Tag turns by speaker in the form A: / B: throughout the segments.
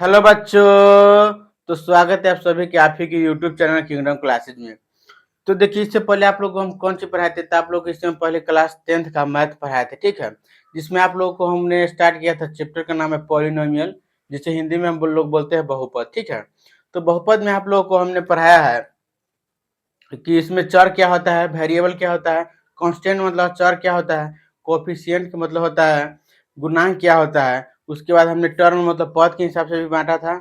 A: Hello बच्चों। तो स्वागत है आप सभी के आप ही के यूट्यूब चैनल किंगडम क्लासेज में। तो देखिए, इससे पहले आप लोग को हम कौन सी पढ़ाए थे, तो आप लोग इससे पहले क्लास 10th का मैथ पढ़ाए थे, ठीक है। जिसमें आप लोगों को हमने स्टार्ट किया था, चैप्टर का नाम है पॉलिनोमियल, जिसे हिंदी में हम लोग बोलते हैं बहुपद, ठीक है। तो बहुपद में आप लोगों को हमने पढ़ाया है कि इसमें चर क्या होता है, वेरिएबल क्या होता है, कांस्टेंट मतलब चर क्या होता है, कोफिशिएंट का मतलब होता है गुणांक क्या होता है। उसके बाद हमने टर्म मतलब पद के हिसाब से भी बांटा था।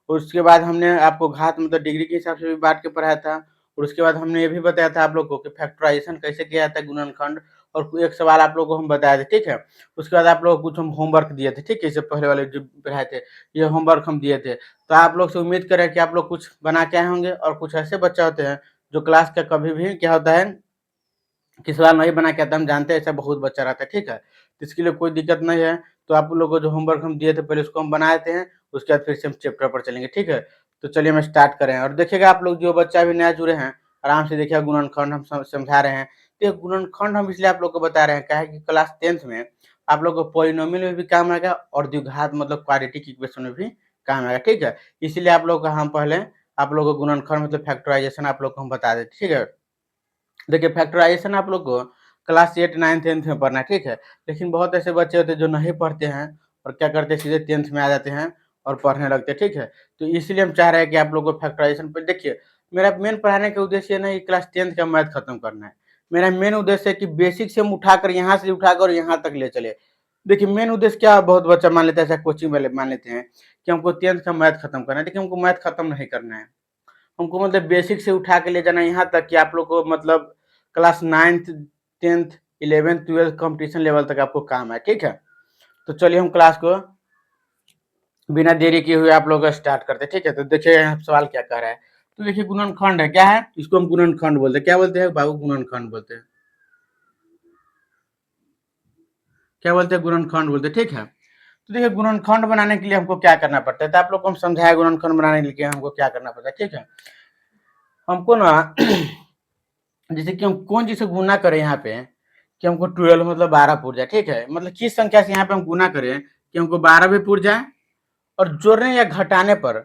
A: और उसके बाद हमने आपको घात मतलब डिग्री के हिसाब से भी बांट के पढ़ाया था। और उसके बाद हमने ये भी बताया था आप लोग को कि फैक्टराइजेशन कैसे किया जाता है, गुणनखंड। और एक सवाल आप लोग को हम बताए थे, ठीक है। उसके बाद आप लोग को कुछ हम होमवर्क दिए थे, ठीक है। इससे पहले वाले जो पढ़ाए थे ये होमवर्क हम दिए थे। तो आप लोग से उम्मीद करें कि आप लोग कुछ बना के आए होंगे। और कुछ ऐसे बच्चे होते हैं जो क्लास का कभी भी क्या होता है कि सवाल नहीं बना के आता, हम जानते हैं ऐसा बहुत बच्चा रहता है, ठीक है। तो इसके लिए कोई दिक्कत नहीं है। तो आप लोगों को जो होमवर्क हम दिए थे पहले उसको हम बना देते हैं, उसके बाद फिर से हम चैप्टर पर चलेंगे, ठीक है। तो चलिए हम स्टार्ट करें। और देखिएगा आप लोग जो बच्चा अभी नया जुड़े हैं, आराम से देखिएगा गुणनखंड हम समझा रहे हैं। तो ये गुणनखंड हम इसलिए आप लोग को बता रहे हैं क्या है कि क्लास 10th में आप लोग को पॉलिनोमियल में भी काम आएगा और द्विघात मतलब क्वाड्रेटिक इक्वेशन में भी काम आएगा, ठीक है। इसीलिए आप लोग का हम पहले आप लोग को गुणनखंड मतलब फैक्टराइजेशन आप लोग को हम बता देते, ठीक है। देखिए फैक्टराइजेशन आप लोग को क्लास 8, 9, 10th में पढ़ना है, ठीक है। लेकिन बहुत ऐसे बच्चे होते हैं जो नहीं पढ़ते हैं और क्या करते हैं सीधे 10th में आ जाते हैं और पढ़ने लगते हैं, ठीक है। तो इसलिए हम चाह रहे हैं कि आप लोग को फैक्टराइजेशन पे देखिए, मेरा मेन पढ़ाने का उद्देश्य ये नहीं कि क्लास 10th का मैथ खत्म करना है। मेरा मेन उद्देश्य है कि बेसिक से हम उठाकर यहाँ से उठाकर यहाँ तक ले चले। देखिए मेन उद्देश्य क्या, बहुत बच्चा मान लेता है, ऐसा कोचिंग वाले मान लेते हैं कि हमको 10th का मैथ खत्म करना है। देखिए हमको मैथ खत्म नहीं करना है, हमको मतलब बेसिक से उठा के ले जाना यहाँ तक कि आप लोग को मतलब class 9th 10th 11th 12th competition level तक आपको काम है, ठीक है। तो चलिए हम क्लास को बिना देरी किए हुए आप लोग स्टार्ट करते हैं, ठीक है। तो देखिए यहाँ सवाल क्या कह रहा है। तो देखिए गुणनखंड है, क्या है, इसको हम गुणनखंड बोलते हैं। क्या बोलते हैं बाबू? गुणनखंड बोलते हैं। क्या बोलते हैं? गुणनखंड बोलते हैं, ठीक है। तो देखिए गुणनखंड बनाने के लिए हमको क्या करना पड़ता है, तो आप लोग को हम समझाया गुणनखंड बनाने के लिए हमको क्या करना पड़ता है, ठीक है। हमको ना जैसे कि हम कौन चीज से गुना करें यहाँ पे कि हमको 12 मतलब 12 पूर जाए, ठीक है। मतलब किस संख्या से यहाँ पे हम गुना करें कि हमको 12 भी पूर जाए और जोड़ने या घटाने पर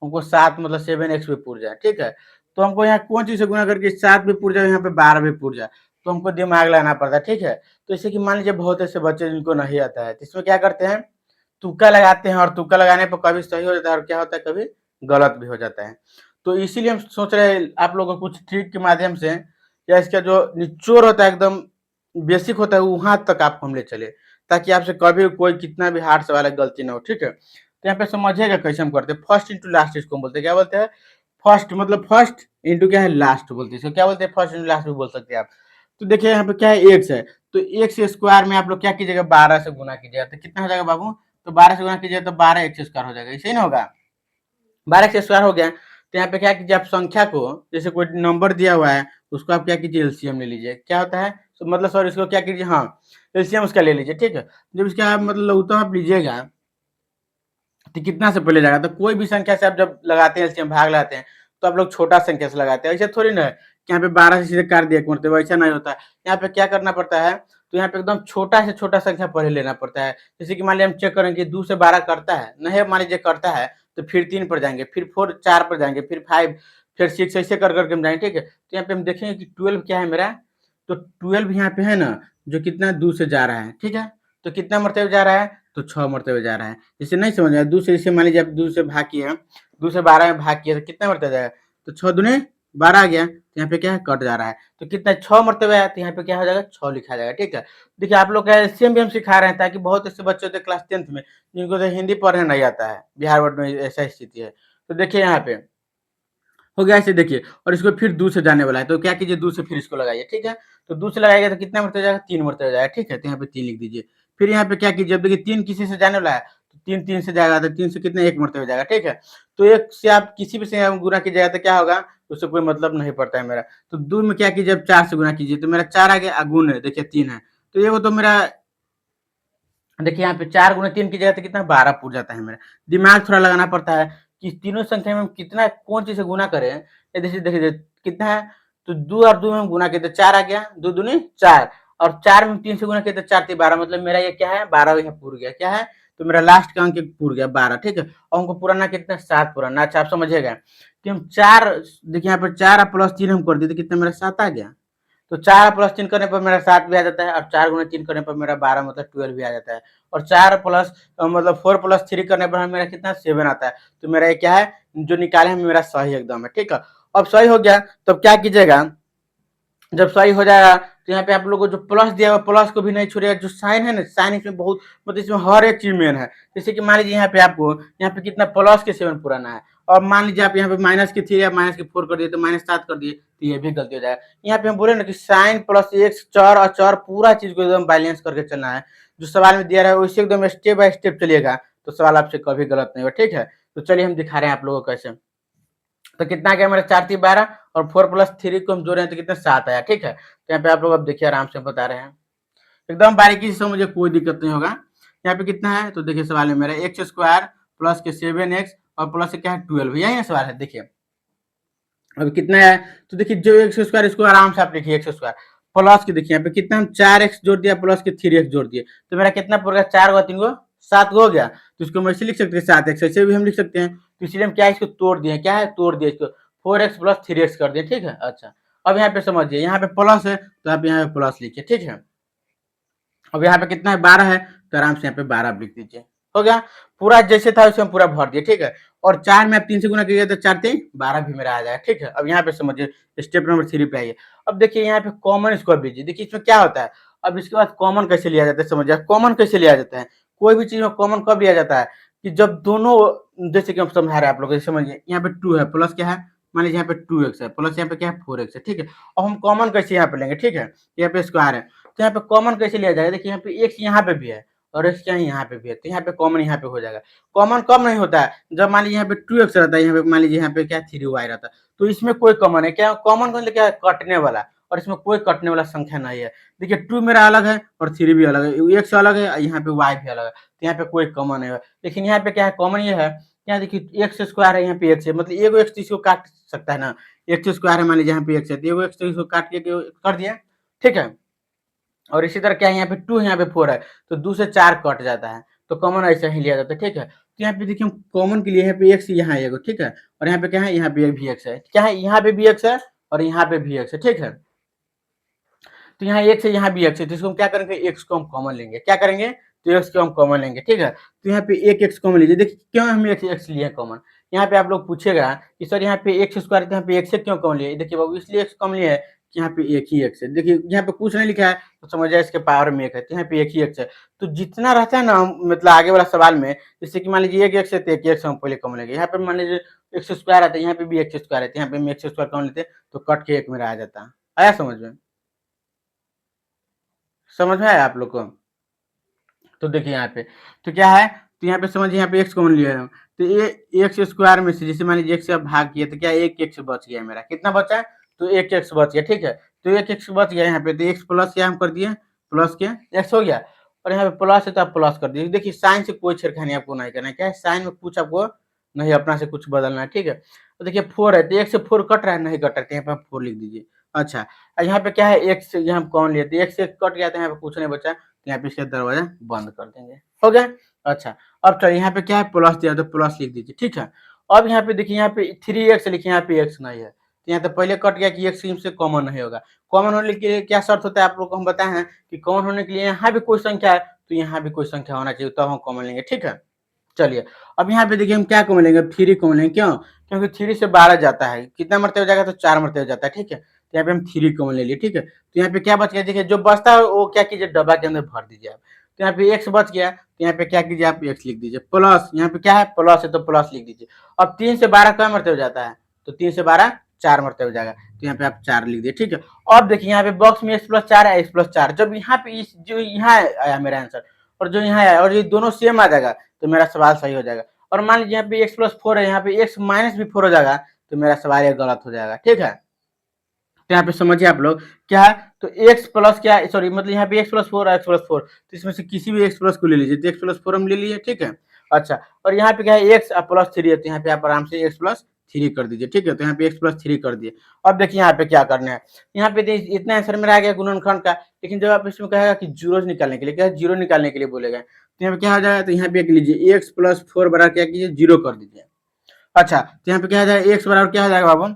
A: हमको 7 मतलब 7x भी पूर जाए, ठीक है। तो हमको यहाँ कौन चीज से गुना करके 7 भी पूर जाए, यहाँ पे 12 भी पूर जाए, तो हमको दिमाग लगाना पड़ता है, ठीक है। तो जैसे कि मान लीजिए बहुत ऐसे बच्चे जिनको नहीं आता है, तो इसमें क्या करते हैं, तुक्का लगाते हैं। और तुक्का लगाने पर कभी सही हो जाता है और क्या होता है कभी गलत भी हो जाता है। तो इसीलिए हम सोच रहे हैं आप लोगों को कुछ ट्रिक के माध्यम से, या इसका जो निचोड़ होता है एकदम बेसिक होता है वहां तक आपको हम ले चले, ताकि आपसे कभी कोई कितना भी हार्ड सवाल है गलती ना हो, ठीक है। तो यहाँ पे समझिएगा कैसे हम करते हैं। फर्स्ट इंटू लास्ट इसको हम बोलते हैं, क्या बोलते हैं? फर्स्ट मतलब फर्स्ट इंटू क्या है, लास्ट बोलते हैं। इसको क्या बोलते हैं? फर्स्ट इंटू लास्ट भी बोल सकते हैं आप। तो देखिए यहाँ पे क्या है, एक्स है, तो एक्स स्क्वायर में आप लोग क्या कीजिएगा, 12 से गुना कीजिएगा, तो कितना हो जाएगा बाबू? तो 12 से गुना कीजिए तो 12 एक्स स्क्वायर हो जाएगा, ऐसे ही ना होगा। 12 एक्स स्क्वायर हो गया। तो यहाँ पे क्या कीजिए, आप संख्या को जैसे कोई नंबर दिया हुआ है उसको आप क्या कीजिए, एलसीएम ले लीजिए। क्या होता है तो मतलब सॉरी, इसको क्या कीजिए, हाँ एलसीएम उसका ले लीजिए, ठीक है। जब इसका आप मतलब लघुत्तम आप लीजिएगा तो कितना से पहले जाएगा, तो कोई भी संख्या से आप जब लगाते हैं एलसीएम भाग लगाते हैं तो आप लोग छोटा संख्या से लगाते हैं। ऐसे थोड़ी ना है कि यहाँ पे 12 से सीधे काट दिया मतलब ऐसा नहीं होता है। यहाँ पे क्या करना पड़ता है, तो यहाँ पे एकदम छोटा से छोटा संख्या पहले लेना पड़ता है। जैसे कि मान लीजिए हम चेक करेंगे 2 से 12 करता है, नहीं मान लीजिए करता है, तो फिर 3 पर जाएंगे, फिर 4 4 पर जाएंगे, फिर 5, फिर 6, ऐसे कर करके हम जाएंगे, ठीक है। तो यहाँ पे हम देखेंगे कि 12 क्या है मेरा, तो 12 यहाँ पे है ना, जो कितना 2 से जा रहा है, ठीक है। तो कितना मरतबे जा रहा है, तो 6 मरतबे जा रहा है। जैसे नहीं समझ आया, 2 से जैसे मान लीजिए आप 2 से भाग किए, 2 से 12 में भाग किए तो कितना मरतबा जाएगा, तो 6 दूनी 12 आ गया, तो यहाँ पे क्या है कट जा रहा है। तो कितना 6 मरतबे आया, तो यहाँ पे क्या हो जाएगा 6 लिखा जाएगा, ठीक है। देखिए आप लोग का एलसीएम भी हम सिखा रहे हैं ताकि बहुत ऐसे बच्चे होते हैं क्लास 10th में जिनको तो हिंदी पढ़ने नहीं आता है, बिहार बोर्ड में ऐसा स्थिति है। तो देखिए यहाँ पे हो गया ऐसे देखिए, और इसको फिर 2 से जाने वाला है, तो क्या कीजिए 2 से फिर इसको लगाइए, ठीक है। तो 2 से लगाइएगा तो कितना मरतबा जाएगा, 3 मरतबा जाएगा, ठीक है। तो यहाँ पे 3 लिख दीजिए। फिर यहाँ पे क्या कीजिए, अब देखिए 3 किसी से जाने वाला है, तो 3 3 से जाएगा, तो 3 से कितना 1 मरतबा जाएगा, ठीक है। तो 1 से आप किसी भी से गुना कीजिएगा तो क्या होगा, उससे कोई मतलब नहीं पड़ता है मेरा। तो 2 में क्या कीजिए, अब 4 से गुना कीजिए, तो मेरा 4 आ गया, गुण है देखिए 3 है, तो ये वो तो मेरा देखिए यहाँ पे 4 गुना 3 की जगह तो कितना 12 पूर जाता है मेरा। दिमाग थोड़ा लगाना पड़ता है कि तीनों संख्या में हम कितना कौन चीज़ से गुना करें। ये देखिए कितना है, तो 2 और 2 में हम गुना किए तो 4 आ गया, 2 दूनी 4, और 4 में 3 से गुना किए तो 4 3 12, मतलब मेरा ये क्या है 12 यहाँ पूर गया, क्या है तो मेरा लास्ट का अंक पूर गया 12, ठीक है। और हमको पुराना कितना 7 पुराना। अच्छा आप समझिएगा कि हम 4 देखिए यहाँ पर 4 प्लस 3 हम कर दिए तो कितना मेरा 7 आ गया। तो 4 प्लस 3 करने पर मेरा 7 भी आ जाता है और 4 गुना 3 करने पर मेरा 12 मतलब 12 भी आ जाता है। और 4 प्लस मतलब 4 प्लस 3 करने पर मेरा कितना 7 आता है। तो मेरा ये क्या है जो निकाले हैं मेरा सही एकदम है, ठीक है। अब सही हो गया तो क्या कीजिएगा, जब सही हो जाएगा तो यहाँ पे आप लोगों को जो प्लस दिया हुआ प्लस को भी नहीं छोड़िएगा। जो साइन है ना, साइन इसमें बहुत मतलब इसमें हर एक चीज मेन है। जैसे कि मान लीजिए यहाँ पे आपको यहाँ पे कितना प्लस के 7 पुराना है, और मान लीजिए आप यहाँ पे माइनस के 3 या माइनस के 4 कर दिए तो -7 कर दिए तो ये भी गलती हो जाएगा। यहाँ पे हम बोले ना कि साइन प्लस एक्स चर और चर पूरा चीज को एकदम बैलेंस करके चलना है। जो सवाल में दिया रहा है वैसे एकदम स्टेप बाय स्टेप चलिएगा तो सवाल आपसे कभी गलत नहीं होगा, ठीक है। तो चलिए हम दिखा रहे हैं आप लोगों को कैसे। तो कितना गया मेरा 4 3 12 और 4 प्लस 3 को हम जोड़े हैं तो कितना 7 आया, ठीक है। तो यहाँ पे आप लोग अब देखिए आराम से बता रहे हैं एकदम बारीकी से, मुझे कोई दिक्कत नहीं होगा। यहाँ पे कितना है तो देखिए सवाल में मेरा एक्स स्क्वायर प्लस के 7x और प्लस से क्या है 12, यही ना सवाल है। देखिए अब कितना है तो देखिए जो एक्स स्क्वायर इसको आराम से आप लिखिए एक्स स्क्वायर प्लस के देखिए यहाँ पे कितना हम 4x जोड़ दिया प्लस के 3x जोड़ दिए तो मेरा कितना पड़ गया 4 गो 3 गो 7 गो हो गया। तो इसको हम ऐसे लिख सकते हैं 7x, ऐसे भी हम लिख सकते हैं। तो इसलिए हम क्या है इसको तोड़ दिए, क्या है तोड़ दिए इसको 4x प्लस 3x कर दिए, ठीक है। अच्छा अब यहाँ पे समझिए यहाँ पे प्लस है तो आप यहाँ पे प्लस लिखिए, ठीक है। अब यहाँ पे कितना है 12 है तो आराम से यहाँ पे 12 लिख दीजिए, हो गया। पूरा जैसे था वैसे हम पूरा भर दिए, ठीक है। और 4 में आप 3 से गुना कीजिए तो 4 3 12 भी मेरा आ जाएगा, ठीक है। अब यहाँ पे समझिए स्टेप नंबर 3 पे आइए। अब देखिए यहाँ पे कॉमन स्क्वायर लीजिए, देखिए इसमें क्या होता है। अब इसके बाद कॉमन कैसे लिया जाता है समझिए, कॉमन कैसे लिया जाता है। कोई भी चीज में कॉमन कब लिया जाता है कि जब दोनों, जैसे कि हम समझा रहे हैं आप लोग समझिए यहाँ पे 2 है प्लस क्या है मान लीजिए यहाँ पे 2x है प्लस यहाँ पे क्या है 4x है, ठीक है। और हम कॉमन कैसे यहाँ पे लेंगे, ठीक है। यहाँ पे स्क्वायर है तो यहाँ पे कॉमन कैसे लिया जाएगा, देखिए यहाँ पे x यहाँ पे भी है और x क्या है यहाँ पे भी है तो यहाँ पे कॉमन यहाँ पे हो जाएगा। कॉमन कब नहीं होता है जब मान लीजिए यहाँ पे 2x रहता है, यहाँ पे मान लीजिए यहाँ पे क्या 3y रहता है तो इसमें कोई कॉमन है क्या, कॉमन मतलब क्या है कटने वाला, और इसमें कोई कटने वाला संख्या नहीं है। देखिए 2 मेरा अलग है और 3 भी अलग है, x अलग है यहाँ पे y भी अलग है तो यहाँ पे कोई कॉमन नहीं है। लेकिन यहाँ पे क्या है कॉमन ये है, यहाँ देखिए एक्स स्क्वायर है यहाँ पे x है मतलब एगो x इसको काट सकता है ना, एक्स स्क्वायर है मान लीजिए यहाँ पे x है तो एगो x तो इसको काट के कर दिया, ठीक है। और इसी तरह क्या है यहाँ पे 2 है यहाँ पे 4 है तो 2 से 4 कट जाता है तो कॉमन ऐसा ही लिया जाता है, ठीक है। तो यहाँ पे देखिए हम कॉमन के लिए यहाँ पे x यहाँ है, ठीक है। और यहाँ पे क्या है यहाँ पे भी x है, क्या है यहाँ पे भी x है और यहाँ पे भी x है, ठीक है। तो यहाँ x है यहाँ भी x है तो इसको हम क्या करेंगे x को हम कॉमन लेंगे, क्या करेंगे तो x को हम कॉमन लेंगे, ठीक है। तो यहाँ पे एक x कॉमन लीजिए, देखिए क्यों हम x लिए कॉमन। यहाँ पे आप लोग पूछेगा कि सर यहाँ पे एक्स स्क्वायर यहाँ पे x से क्यों कॉमन लिए, देखिए बाबू इसलिए x कॉमन लिया है कि यहाँ पे एक ही x है। देखिए यहाँ पे कुछ नहीं लिखा है तो समझ जाए इसके पावर में 1 है तो यहाँ पे एक ही x है। तो जितना रहता है ना मतलब आगे वाला सवाल में, जैसे कि मान लीजिए एक x है तो एक x हम पहले कॉमन लेंगे। यहाँ पे मान लीजिए एक्स स्क्वायर आता है यहाँ पे भी एक्स स्क्वायर है तो यहाँ पे हम एक्स स्क्वायर कॉमन लेते हैं तो कट के 1 मेरा आ जाता है। आया समझ में, समझ में आया आप लोग को। तो देखिए यहाँ पे तो क्या है तो यहाँ पे समझिए यहाँ पे एक्स कॉमन लिया है तो ये एक्स स्क्वायर में से जैसे मान लीजिए एक्स से भाग किया तो क्या एक एक्स बच गया मेरा, कितना बचा तो एक एक्स बच गया, ठीक है। तो एक एक्स बच गया यहाँ पे तो एक्स प्लस क्या हम कर दिए प्लस के एक्स हो गया, और यहाँ पे प्लस है तो आप प्लस कर दीजिए। देखिए साइन से कोई छेड़खानी आपको नहीं करना है, क्या है साइन में कुछ आपको नहीं अपना से कुछ बदलना है, ठीक है। तो देखिए 4 है तो एक से 4 कट रहा है नहीं कट रहा है तो यहाँ पे आप 4 लिख दीजिए। अच्छा यहाँ पे क्या है एक्स यहाँ हम कौन लिए थे एक्स से कट गया था यहाँ पे कुछ नहीं बचा तो यहाँ पे इसका दरवाजा बंद कर देंगे, हो गया। अच्छा अब चलिए यहाँ पे क्या है प्लस दिया तो प्लस लिख दीजिए, ठीक है। अब यहाँ पे देखिए यहाँ पे 3x लिखिए यहाँ पे x नहीं है तो यहाँ तो पहले कट गया कि x से कॉमन नहीं होगा। कॉमन होने के लिए क्या शर्त होता है आप लोग को हम बताए हैं कि कॉमन होने के लिए यहाँ भी कोई संख्या है तो यहाँ भी कोई संख्या होना चाहिए तब हम कॉमन लेंगे, ठीक है। चलिए अब यहाँ पे देखिए हम क्या कॉमन लेंगे 3 कॉमन लेंगे, क्यों क्योंकि 3 से 12 जाता है कितना मरते हो जाएगा तो 4 मरते हो जाता है, ठीक है। तो यहाँ पे हम 3 कॉमन ले लिए, ठीक है। तो यहाँ पे क्या बच गया देखिए जो बचता है वो क्या कीजिए डब्बा के अंदर भर दीजिए आप। तो यहाँ पे x बच गया तो यहाँ पे क्या कीजिए आप x लिख दीजिए प्लस यहाँ पे क्या है प्लस है तो प्लस लिख दीजिए। अब 3 से 12 क्या मरते हो जाता है तो 3 से 12 4 मरते हो जाएगा तो यहाँ पे आप 4 लिख दिए, ठीक है। अब देखिए यहाँ पे बॉक्स में x प्लस 4 है x प्लस 4 जब यहाँ पे इस जो यहाँ आया मेरा आंसर और जो यहाँ आया और ये दोनों सेम आ जाएगा तो मेरा सवाल सही हो जाएगा। और मान लीजिए यहाँ पे x प्लस 4 है यहाँ पे x माइनस भी 4 हो जाएगा तो मेरा सवाल ये गलत हो जाएगा, ठीक है। तो यहाँ पे समझिए आप लोग क्या है तो x प्लस क्या सॉरी मतलब यहाँ पे x प्लस 4 और x प्लस 4 तो इसमें से किसी भी x प्लस को ले लीजिए तो x प्लस 4 हम ले लिए, ठीक है। अच्छा और यहाँ पे क्या है x प्लस 3 है तो यहाँ पे आप आराम से x प्लस 3 कर दीजिए, ठीक है। तो यहाँ पे x प्लस 3 कर दिए। अब देखिए यहाँ पे क्या करना है, यहाँ पे इतना आंसर मेरा आ गया गुणनखंड का, लेकिन जब आप इसमें कहेगा कि जीरो निकालने के लिए क्या जीरो निकालने के लिए बोलेगा तो यहाँ पे क्या हो जाएगा, तो यहाँ पे एक लीजिए एक्स प्लस 4 बराबर क्या कीजिए 0 कर दीजिए। अच्छा, तो यहाँ पे क्या हो जाएगा, एक्स बराबर क्या हो जाएगा बाबू,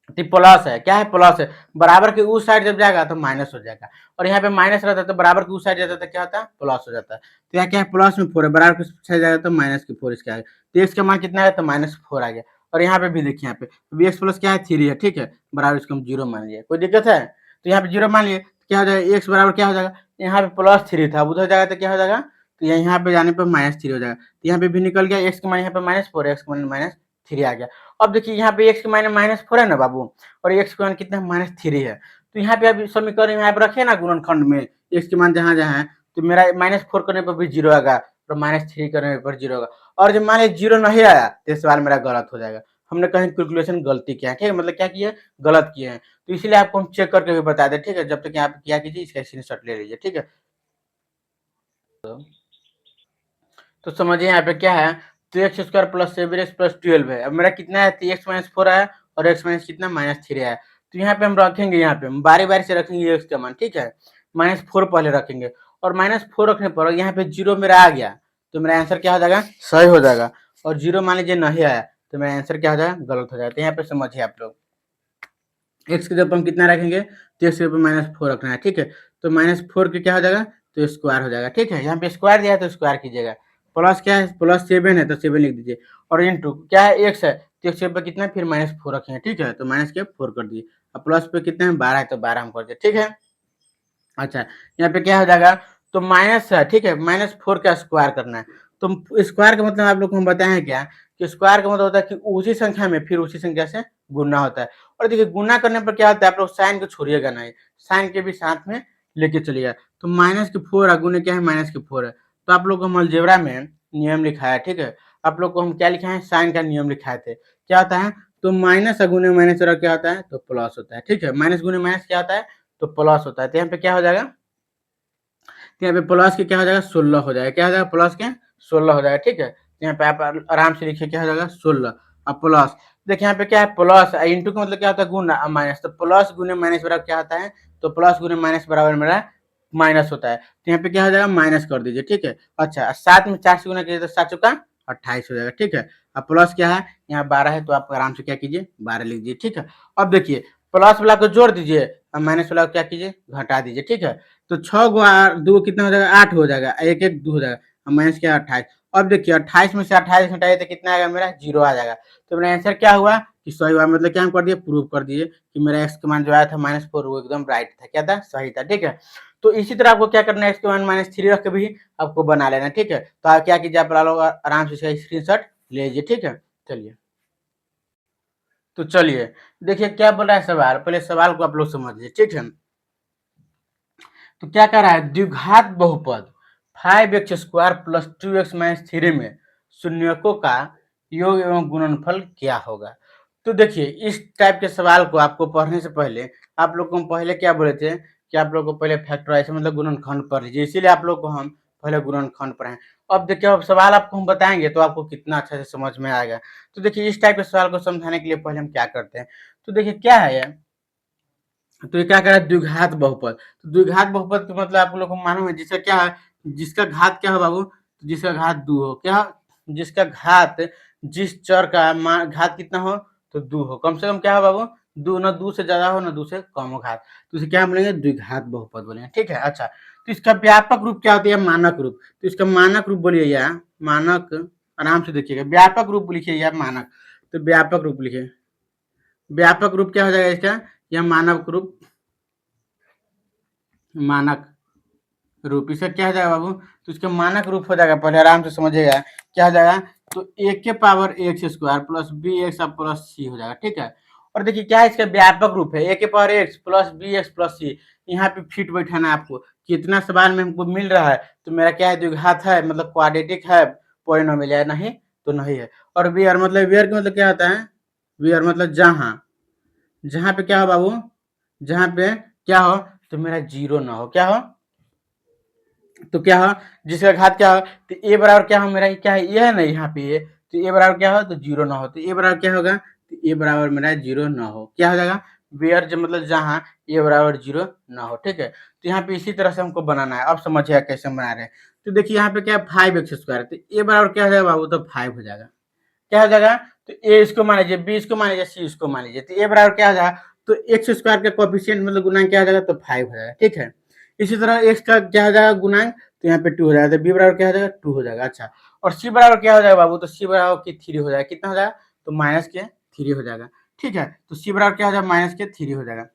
A: तो प्लस है, क्या है प्लस है, बराबर के उस साइड जब जाएगा तो माइनस हो जाएगा, और यहाँ पे माइनस रहता है तो बराबर के उस साइड जाता है तो क्या होता है प्लस हो जाता है। तो यहाँ क्या है प्लस में 4 है, बराबर के साइड जाएगा तो माइनस की 4 इसके आगे, तो एक्स का मान कितना है तो -4 आ गया। और यहाँ पे भी देखिए, यहाँ पे एक्स प्लस क्या है 3 है, ठीक है, बराबर इसको हम 0 मान लिया, कोई दिक्कत है, तो यहाँ पे 0 मान लिए, क्या हो जाएगा एक्स बराबर क्या हो जाएगा, यहाँ पे +3 था, उधर जाएगा तो क्या हो जाएगा, तो यहाँ पे जाने पर -3 हो जाएगा, तो यहाँ पे भी निकल गया, एक्स का मान यहाँ पे -4 है, एक्स का मान -3 आ गया। अब देखिए यहाँ पे एक्स के मान -4 है ना बाबू, और एक्स का मान कितना -3 है, तो यहाँ पे अभी समीकरण यहाँ पे रखे ना गुणनखंड में, एक्स के मान जहाँ जहाँ है, तो मेरा -4 करने पर भी 0 आएगा और -3 करने पर 0 होगा, और जब मान लीजिए 0 नहीं आया तो सवाल मेरा गलत हो जाएगा, हमने कहीं कैलकुलेशन गलती किया है, ठीक है, मतलब क्या किए गलत किए हैं, तो इसीलिए आपको हम चेक करके भी बता दें, ठीक है, जब तक आप क्या कीजिए इसका स्क्रीनशॉट ले लीजिए, ठीक है। तो समझिए यहाँ पे क्या है, तो x square plus 7x plus 12 है, अब मेरा कितना है, तो एक्स माइनस 4 है और एक्स माइनस कितना -3 है, तो यहाँ पे हम रखेंगे, यहाँ पे हम बारी बारी से रखेंगे एक्स का मान, ठीक है, -4 पहले रखेंगे, और -4 रखने पर यहाँ पे 0 मेरा आ गया, तो मेरा आंसर क्या हो जाएगा सही हो जाएगा, और 0 मान लीजिए नहीं आया तो मेरा आंसर क्या हो जाएगा गलत हो जाएगा। तो यहाँ पे समझिए आप लोग, एक्स के जब हम कितना रखेंगे तो एक्स के ऊपर -4 रखना है, ठीक है, तो -4 के क्या हो जाएगा तो स्क्वायर हो जाएगा, ठीक है, यहाँ पे स्क्वायर दिया है तो स्क्वायर कीजिएगा, प्लस क्या है +7 है तो 7 लिख दीजिए, और इंटू क्या है एक्स है तो एक्स के ऊपर कितना फिर -4 रखे हैं, ठीक है, तो माइनस के 4 कर दिए, और प्लस पे कितना है 12 है तो 12 हम कर दिए, ठीक है। अच्छा, यहाँ पे क्या हो जाएगा, तो माइनस है, ठीक है, -4 का स्क्वायर करना है, तो स्क्वायर का मतलब आप लोग को हम बताए हैं क्या, कि स्क्वायर का मतलब होता है कि उसी संख्या में फिर उसी संख्या से गुना होता है, और देखिए गुना करने पर क्या होता है, आप लोग साइन को छोड़िएगा नहीं, साइन के भी साथ में लेके चलिएगा, तो -4 गुने क्या है -4 है, तो आप लोग को हम अलजेब्रा में नियम लिखा है, ठीक है, आप लोग को हम क्या लिखा है साइन का नियम लिखाए थे, क्या होता है, तो माइनस गुने माइनस क्या होता है तो प्लस होता है, ठीक है, माइनस गुने माइनस क्या होता है तो प्लस होता है, तो यहाँ पे क्या हो जाएगा, तो यहाँ पे प्लस के क्या हो जाएगा 16 हो जाएगा, क्या हो जाएगा प्लस के 16 हो जाएगा, ठीक है, तो यहाँ पे आप आराम से लिखिए क्या हो जाएगा 16 और प्लस, देखिए यहाँ पे क्या है प्लस इंटू का मतलब क्या होता है गुना माइनस, तो प्लस गुने माइनस बराबर क्या होता है, तो प्लस गुने माइनस बराबर मेरा माइनस होता है, तो यहाँ पे क्या हो जाएगा माइनस कर दीजिए, ठीक है। अच्छा 7 में 4 से गुना कीजिए तो 7 चौका 28 हो जाएगा, ठीक है, अब प्लस क्या है यहाँ 12 है तो आप आराम से क्या कीजिए 12 लिख दीजिए, ठीक है। अब देखिए प्लस वाला को जोड़ दीजिए और माइनस वाला को क्या कीजिए घटा दीजिए, ठीक है, तो 6 गो 2 कितना हो जाएगा 8 हो जाएगा, एक एक 2 हो जाएगा, माइनस क्या 28, अब देखिए 28 में से 28 घटाइए तो कितना आएगा मेरा 0 आ जाएगा, तो मेरा आंसर क्या हुआ कि सही हुआ, मतलब क्या हम कर दिए प्रूव कर दिए कि मेरा एक्स का मान जो आया था -4 वो एकदम राइट था, क्या था सही था, ठीक है। तो इसी तरह आपको क्या करना है, एक्स के मान -3 रख के भी आपको बना लेना, ठीक है, तो आप क्या कीजिए आप लोग आराम से इसका स्क्रीनशॉट ले लीजिए, ठीक है। चलिए, तो चलिए देखिए क्या बोल रहा है सवाल, पहले सवाल को आप लोग समझिए, ठीक है। तो क्या कह रहा है, द्विघात बहुपद 5x² प्लस 2x माइनस 3 में शून्यकों का योग एवं गुणनफल क्या होगा। तो देखिए इस टाइप के सवाल को आपको पढ़ने से पहले आप लोग को हम पहले क्या बोले थे कि आप लोग को पहले फैक्टराइजेशन मतलब गुणनखंड पढ़ लीजिए, इसीलिए आप लोग को हम पहले गुणनखंड पढ़ाएं। अब देखिए अब सवाल आपको हम बताएंगे तो आपको कितना अच्छा से समझ में आएगा। तो देखिए इस टाइप के सवाल को समझाने के लिए पहले हम क्या करते हैं, तो देखिए क्या है ये, तो ये क्या कह रहा है द्विघात बहुपद, तो द्विघात बहुपद का मतलब आप लोग को मालूम है जिसका क्या है, जिसका घात क्या हो बाबू, तो जिसका घात 2 हो, क्या जिसका घात जिस चर का घात कितना हो तो 2 हो, कम से कम क्या हो बाबू 2, ना 2 से ज्यादा हो ना 2 से कम हो घात, तो इसे क्या बोलेंगे द्विघात बहुपद बोलेंगे, ठीक है। अच्छा तो इसका व्यापक रूप क्या होता है मानक रूप, तो इसका मानक रूप बोलिए या मानक, आराम से देखिएगा व्यापक रूप लिखिए या मानक, तो व्यापक रूप लिखिए, व्यापक रूप क्या हो जाएगा इसका, यह मानक रूप, मानक रूप इसका क्या हो जाएगा बाबू, तो इसका मानक रूप हो जाएगा, पहले आराम से समझिएगा क्या हो जाएगा, तो a के power x² plus bx plus c हो जाएगा, ठीक है। और देखिए क्या है इसका व्यापक रूप है a के power x plus bx plus c, यहाँ पे फिट बैठाना है आपको, कितना सवाल में हमको मिल रहा है, तो मेरा क्या है द्विघात है मतलब क्वाड्रेटिक है, पॉलिनोमियल है नहीं तो नहीं है, और वेयर मतलब वेयर का मतलब क्या होता है, वेयर मतलब जहाँ, जहाँ पे क्या हो बाबू, जहाँ पे क्या हो तो मेरा 0 ना हो, क्या हो तो क्या हो जिसका घात क्या हो, तो ए बराबर क्या हो मेरा क्या है ये है ना यहाँ पे ये, तो ए बराबर क्या हो तो 0 ना हो, तो ए बराबर क्या होगा, तो ए बराबर मेरा 0 ना हो, क्या हो जाएगा वेयर जो मतलब जहाँ ए बराबर 0 ना हो, ठीक है। तो यहाँ पे इसी तरह से हमको बनाना है, अब समझिए कैसे बना रहे हैं, तो देखिए यहाँ पे क्या है 5x², तो ए बराबर क्या हो जाएगा बाबू, तो 5 हो जाएगा। क्या हो जाएगा, तो ए इसको मान लीजिए, बी इसको मान लीजिए, सी इसको मान लीजिए, तो ए बराबर क्या हो जाएगा, तो x² का कोएफिशिएंट मतलब गुणांक क्या हो जाएगा, तो 5 हो जाएगा। ठीक है, इसी तरह x का क्या हो जाएगा गुणांक, तो यहाँ पे 2 हो जाएगा, तो b बराबर क्या हो जाएगा, 2 हो जाएगा। अच्छा, और c बराबर क्या हो जाएगा बाबू, तो c बराबर की 3 हो जाएगा। कितना हो जाएगा, तो -3 हो जाएगा। ठीक है, तो c बराबर क्या हो जाएगा, -3 हो जाएगा।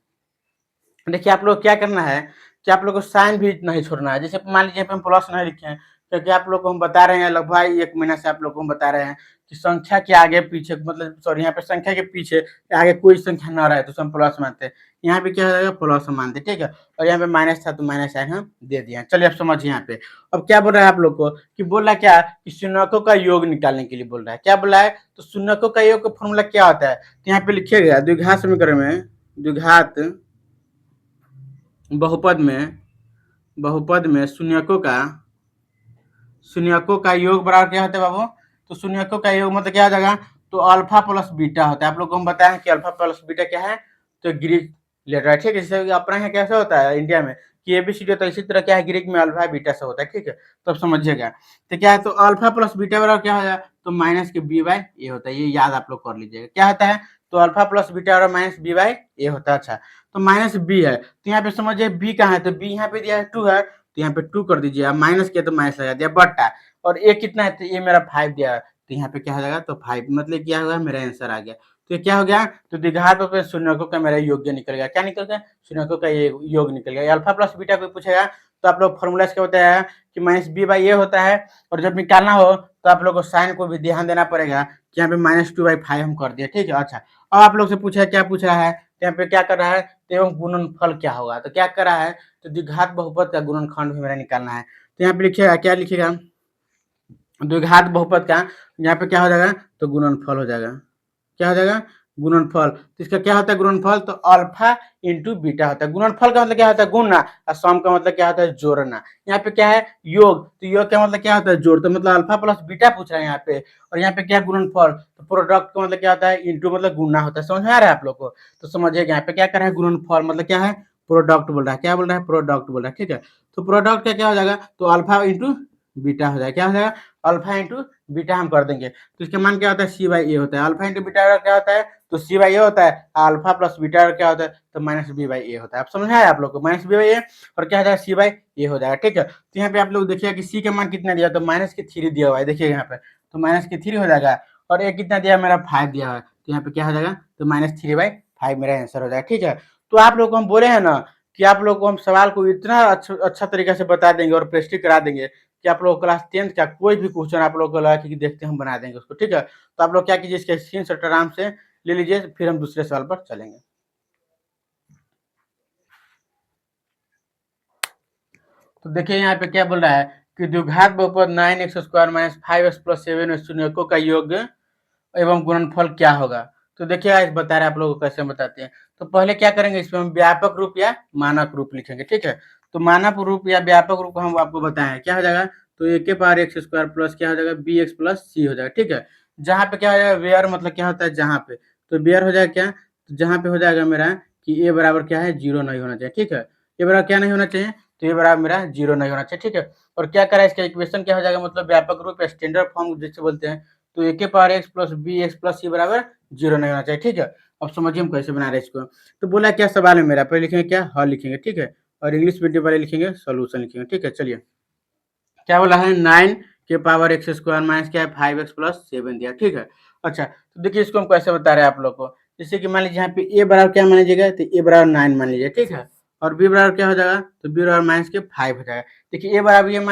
A: देखिए आप लोग क्या करना है कि आप लोग को साइन भी नहीं छोड़ना है। जैसे मान लीजिए हम प्लस नहीं लिखे हैं, क्योंकि आप लोग को हम बता रहे हैं लगभग 1 महीना से आप लोग को हम बता रहे हैं कि संख्या के आगे पीछे मतलब सॉरी यहाँ पे संख्या के पीछे आगे कोई संख्या ना रहे तो हम प्लस मानते हैं। यहाँ पे क्या हो जाएगा, प्लस हम मानते हैं। ठीक है, और यहाँ पे माइनस था तो माइनस साइन हम दे दिया। चलिए आप समझिए यहाँ पे। अब क्या बोल रहा है आप लोग को कि बोल रहा है क्या कि शून्यकों का योग निकालने के लिए बोल रहा है। क्या बोला है, तो शून्यकों का योग का फॉर्मूला क्या होता है, तो यहाँ पे लिखिएगा द्विघात समीकरण में द्विघात बहुपद में शून्यकों का योग बराबर क्या होता है बाबू, तो शून्यकों का योग मतलब क्या हो जाएगा, तो अल्फा प्लस बीटा होता है। आप लोग को हम बताएं कि अल्फा प्लस बीटा क्या है, तो ग्रीक लेटर है। ठीक है, जैसे अपना यहाँ कैसे होता है इंडिया में कि एबीसीडी होता है, इसी तरह क्या है ग्रीक में अल्फा बीटा से होता है। ठीक है, तो समझिएगा। तो क्या है, तो अल्फा प्लस बीटा बराबर क्या हो जाएगा, तो माइनस के बी बाई ए होता है। ये याद आप लोग कर लीजिएगा। क्या होता है, तो अल्फा प्लस बीटा और माइनस बी बाई ए होता है। अच्छा, तो माइनस बी है, तो यहाँ पे समझिए बी कहाँ है, तो बी यहाँ पे दिया है 2 है, तो यहाँ पे 2 कर दीजिए। अब माइनस किया तो माइनस लगा दिया, बट्टा और ए कितना है, तो ए मेरा 5 दिया है, तो यहाँ पे क्या हो जाएगा, तो 5 मतलब क्या होगा, मेरा आंसर आ गया। तो ये क्या हो गया, तो द्विघात पे शून्यकों का मेरा योग्य निकल गया। क्या निकल गया, शून्यकों का ये योग निकल गया। अल्फा प्लस बीटा कोई पूछेगा तो आप लोग फॉर्मूला क्या होता है कि माइनस बी बाई ए होता है, और जब निकालना हो तो आप लोग को साइन को भी ध्यान देना पड़ेगा कि यहाँ पे -2/5 हम कर दिए। ठीक है, अच्छा अब आप लोग से पूछा क्या पूछ रहा है, तो यहाँ पे क्या कर रहा है, तो एवं गुणनफल क्या होगा, तो क्या कर रहा है, तो द्विघात बहुपद का गुणनखंड भी मेरा निकालना है। तो यहाँ पे लिखिएगा, क्या लिखिएगा, द्विघात बहुपद का यहाँ पे क्या हो जाएगा, तो गुणनफल हो जाएगा। क्या हो जाएगा, गुणनफल। तो इसका क्या होता है गुणनफल, तो अल्फा इंटू बीटा होता है। गुणनफल का मतलब क्या होता है, गुणना, और सम का मतलब क्या होता है, जोड़ना। यहाँ पे क्या है, योग, तो योग का मतलब क्या होता है, जोड़, तो मतलब अल्फा प्लस बीटा पूछ रहा है यहाँ पे। और यहाँ पे क्या है, गुणनफल, तो प्रोडक्ट का मतलब क्या होता है, इंटू मतलब गुणना होता है। समझ में आ रहा है आप लोग को, तो समझिएगा यहाँ पे क्या कर रहा है, गुणनफल मतलब क्या है, प्रोडक्ट बोल रहा है। क्या बोल रहा है, प्रोडक्ट बोल रहा है। ठीक है, तो प्रोडक्ट का क्या हो जाएगा, तो अल्फा इंटू बीटा हो जाएगा। क्या हो जाएगा, अल्फा इंटू बीटा हम कर देंगे, तो इसका मान क्या होता है, सी बाई ए होता है। अल्फा इंटू बीटा क्या होता है, तो सी बाई ए होता है। अल्फा प्लस बीटा क्या होता है, तो माइनस बी बाई ए होता है। आप समझ आया आप लोग को, माइनस बी बाई ए और क्या हो जाएगा, सी बाई ए हो जाएगा। ठीक है, तो यहाँ पे आप लोग देखिए कि सी का मान कितना दिया, तो -3 दिया हुआ है। देखिए यहाँ पे तो -3 हो जाएगा, और ए कितना दिया, मेरा 5 दिया हुआ है, तो यहाँ पे क्या हो जाएगा, तो -3/5 मेरा आंसर हो जाएगा। ठीक है, तो आप लोग को हम बोले हैं ना कि आप लोग को हम सवाल को इतना अच्छा तरीके से बता देंगे और प्रैक्टिस करा देंगे कि आप लोग क्लास 10th का कोई भी क्वेश्चन आप लोग को लगा कि देखते हम बना देंगे उसको। ठीक है, तो आप लोग क्या कीजिए, इसका स्क्रीनशॉट आराम से ले लीजिए, फिर हम दूसरे सवाल पर चलेंगे। तो देखिए यहाँ पे क्या बोल रहा है कि द्विघात बहुपद 9x² - 5x + 7 शून्यकों का योग एवं गुणनफल क्या होगा। तो देखिए आज बता रहे हैं आप लोगों को कैसे बताते हैं। तो पहले क्या करेंगे, इसमें हम व्यापक रूप या मानक रूप लिखेंगे। ठीक है, तो मानक रूप या व्यापक रूप हम आपको बताएं क्या हो जाएगा, तो a के पावर x² प्लस क्या हो जाएगा, bx प्लस c हो जाएगा। ठीक है, जहाँ पे क्या हो जाएगा, वेयर मतलब क्या होता है, जहाँ पे, तो वेयर हो जाएगा क्या, तो जहाँ पे हो जाएगा मेरा कि a बराबर क्या है, 0 नहीं होना चाहिए। ठीक है, a बराबर क्या नहीं होना चाहिए, तो ये बराबर मेरा 0 नहीं होना चाहिए। ठीक है, और क्या करा इसका इक्वेशन क्या हो जाएगा, मतलब व्यापक रूप या स्टैंडर्ड फॉर्म जिसे बोलते हैं, तो a के power x plus B X plus C बराबर 0 नहीं होना चाहिए। ठीक है, अब समझिए हम कैसे बना रहे हैं इसको। तो बोला क्या सवाल है मेरा, पहले लिखेंगे क्या, हल लिखेंगे। ठीक है, और इंग्लिश मीडियम वाले लिखेंगे सोल्यूशन लिखेंगे। ठीक है, चलिए क्या बोला है, 9 के पावर x² माइनस क्या है, 5x प्लस 7 दिया। ठीक है, अच्छा तो देखिए इसको हम कैसे बता रहे हैं आप लोग को, जैसे कि मान लीजिए यहाँ पे a बराबर क्या मान लीजिएगा, तो a बराबर 9 मान लीजिए। ठीक है, और b बराबर क्या हो जाएगा, तो b बराबर माइनस के 5 हो जाएगा। देखिए a बराबर ये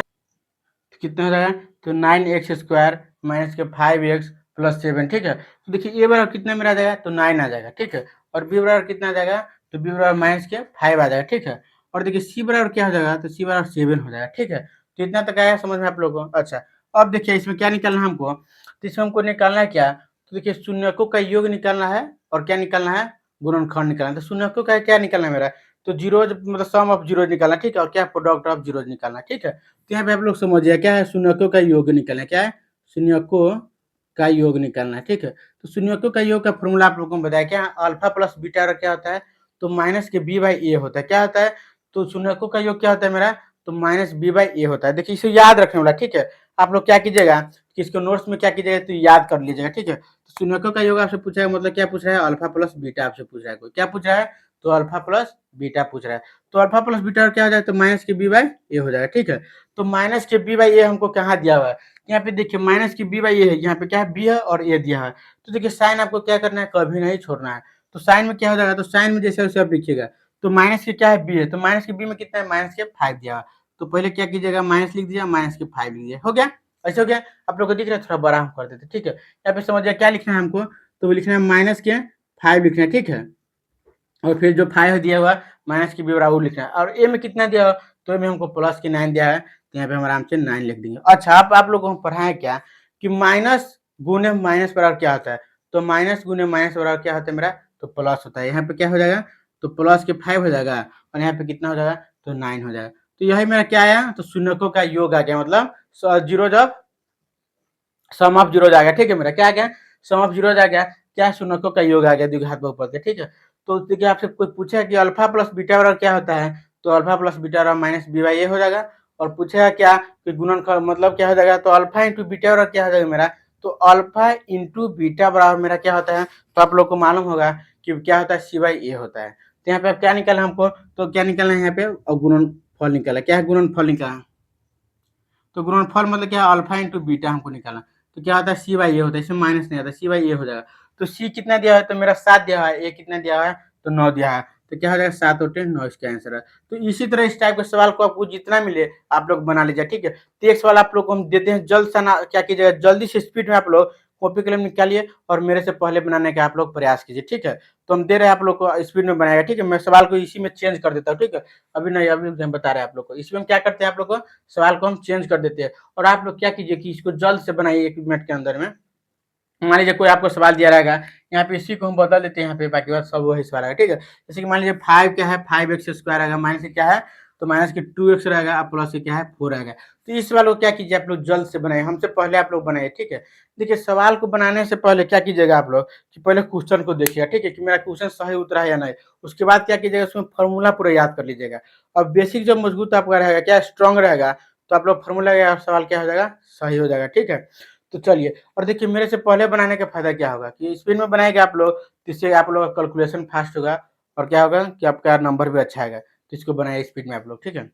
A: कितना हो जाएगा, तो 9x² माइनस के 5x प्लस 7। ठीक है, तो देखिए ए बराबर कितना मेरा आ जाएगा, तो 9 आ जाएगा। ठीक है, और बी बराबर कितना आ जाएगा, तो बी बराबर माइनस के 5 आ जाएगा। ठीक है, और देखिए सी बराबर क्या हो जाएगा, तो सी बराबर 7 हो जाएगा। ठीक है, तो इतना तक आया समझ में आप लोगों को। अच्छा अब देखिए इसमें क्या निकालना है हमको, तो इसमें हमको निकालना है क्या, तो देखिए शून्यकों का योग निकालना है, और क्या निकालना है, गुणनखंड निकालना है। तो शून्यकों का क्या निकालना है मेरा, तो जीरोज मतलब सम ऑफ जीरोज निकालना। ठीक है, और क्या प्रोडक्ट ऑफ जीरोज निकालना। ठीक है, तो यहाँ पे आप लोग समझिए क्या है, शून्यकों का योग निकालना है। क्या है, शून्यकों का योग निकालना है। ठीक है, तो शून्यकों का योग का फॉर्मूला आप लोगों को बताया क्या, अल्फा प्लस बीटा का क्या होता है, तो माइनस के बी बाई ए होता है। क्या होता है, तो शून्यकों का योग क्या होता है मेरा, तो माइनस बी बाई ए होता है। देखिए इसे याद रखने वाला, ठीक है। आप लोग क्या कीजिएगा कि इसको नोट्स में क्या कीजिएगा तो याद कर लीजिएगा, ठीक है। तो शून्यकों का योग आपसे पूछा है, मतलब क्या पूछ रहा है, अल्फा प्लस बीटा आपसे पूछ रहा है। कोई क्या पूछ रहा है, तो अल्फा प्लस बीटा पूछ रहा है। तो अल्फा प्लस बीटा क्या हो जाएगा, तो माइनस के बी बाई ए हो जाएगा, ठीक है। तो माइनस के बी बाई ए हमको कहाँ दिया हुआ है, यहाँ पे देखिए माइनस की बी बाई ए है, यहाँ पे क्या है बी है और ए दिया है। तो देखिए साइन आपको क्या करना है, कभी नहीं छोड़ना है। तो साइन में क्या हो जाएगा, तो साइन में जैसे वैसे आप लिखिएगा। तो माइनस के क्या है बी है, तो माइनस के बी में कितना है, माइनस के 5 दिया है। तो पहले क्या कीजिएगा, माइनस लिख दीजिए, माइनस के 5 लिख दीजिए, हो गया। ऐसे हो गया। आप लोग को दिख रहा है, थोड़ा बड़ा हम कर देते, ठीक है। यहाँ पे समझिए क्या लिखना है हमको, तो लिखना है माइनस के 5 लिखना है, ठीक है। और फिर जो 5 दिया हुआ माइनस की बी बराबर लिखना है। और ए में कितना दिया हुआ, तो ए में हमको प्लस के 9 दिया है, तो यहाँ पे हम आराम से 9 लिख देंगे। अच्छा आप लोग को हम पढ़ाएं क्या कि माइनस गुने माइनस बराबर क्या होता है, तो माइनस गुने माइनस बराबर क्या होता है मेरा, तो प्लस होता है। यहाँ पे क्या हो जाएगा, तो प्लस के 5 हो जाएगा और यहाँ पे कितना हो जाएगा, तो 9 हो जाएगा। तो यही मेरा क्या आया, तो शून्यकों का योग आ गया, मतलब जीरो जब सम ऑफ जीरो आ गया, ठीक है। मेरा क्या आ गया, सम ऑफ जीरो आ गया, क्या शून्यकों का योग आ गया द्विघात बहुपद का, ठीक है। तो देखिए आपसे कोई पूछा कि अल्फा प्लस बीटा बराबर क्या होता है, तो अल्फा प्लस बीटा बराबर माइनस बी बाई ए हो जाएगा। और पूछेगा क्या कि गुणनखंड मतलब क्या हो जाएगा, तो अल्फा इंटू बीटा बराबर क्या हो जाएगा मेरा, तो अल्फा इंटू बीटा बराबर मेरा क्या होता है, तो आप लोग को मालूम होगा कि क्या होता है, सी बाई ए होता है। तो यहाँ पे अब क्या निकाला हमको, तो क्या निकालना है यहाँ पे, और गुणनफल निकाला। क्या है गुणनफल निकाला, तो गुणनफल मतलब क्या है, अल्फा इंटू बीटा हमको निकालना। तो क्या होता है, सी बाई ए होता है, इसमें माइनस नहीं आता, सी बाई ए हो जाएगा। तो सी कितना दिया है, तो मेरा 7 दिया है, ए कितना दिया है, तो 9 दिया है। तो क्या हो जाएगा, 7 और 9 इसका आंसर है। तो इसी तरह इस टाइप के सवाल को आपको जितना मिले आप लोग बना लीजिए, ठीक है। तो एक सवाल आप लोग को हम देते हैं, जल्द से ना क्या कीजिएगा, जल्दी से स्पीड में आप लोग कॉपी कलम निकालिए और मेरे से पहले बनाने का आप लोग प्रयास कीजिए, ठीक है। तो हम दे रहे हैं आप लोग को, स्पीड में बनाएगा, ठीक है। मैं सवाल को इसी में चेंज कर देता हूँ, ठीक है। अभी नहीं, अभी हम बता रहे हैं आप लोग को, इसमें हम क्या करते हैं, आप लोग को सवाल को हम चेंज कर देते हैं। और आप लोग क्या कीजिए कि इसको जल्द से बनाइए 1 मिनट के अंदर में। मान लीजिए कोई आपको सवाल दिया रहेगा, यहाँ पे इसी को हम बदल देते हैं, यहाँ पे बाकी बात सब वही सवाल आएगा, ठीक है। जैसे कि मान लीजिए 5 क्या है, 5x स्क्वायर आएगा, माइनस क्या है, तो माइनस के 2x रहेगा, प्लस के क्या है 4 आएगा। तो इस सवाल को क्या कीजिए, आप लोग जल्द से बनाए, हमसे पहले आप लोग बनाइए, ठीक है। देखिए सवाल को बनाने से पहले क्या कीजिएगा आप लोग कि पहले क्वेश्चन को देखिएगा, ठीक है, कि मेरा क्वेश्चन सही उतरा है या नहीं। उसके बाद क्या कीजिएगा, उसमें फॉर्मूला पूरा याद कर लीजिएगा। और बेसिक जब मजबूत आपका रहेगा, क्या स्ट्रांग रहेगा, तो आप लोग फॉर्मूला या सवाल क्या हो जाएगा, सही हो जाएगा, ठीक है। तो चलिए, और देखिए मेरे से पहले बनाने का फायदा क्या होगा कि स्पीड में बनाएंगे आप लोग, तो इससे आप लोग का कैलकुलेशन फास्ट होगा और क्या होगा कि आपका नंबर भी अच्छा आएगा। तो इसको बनाइए स्पीड में आप लोग, ठीक है।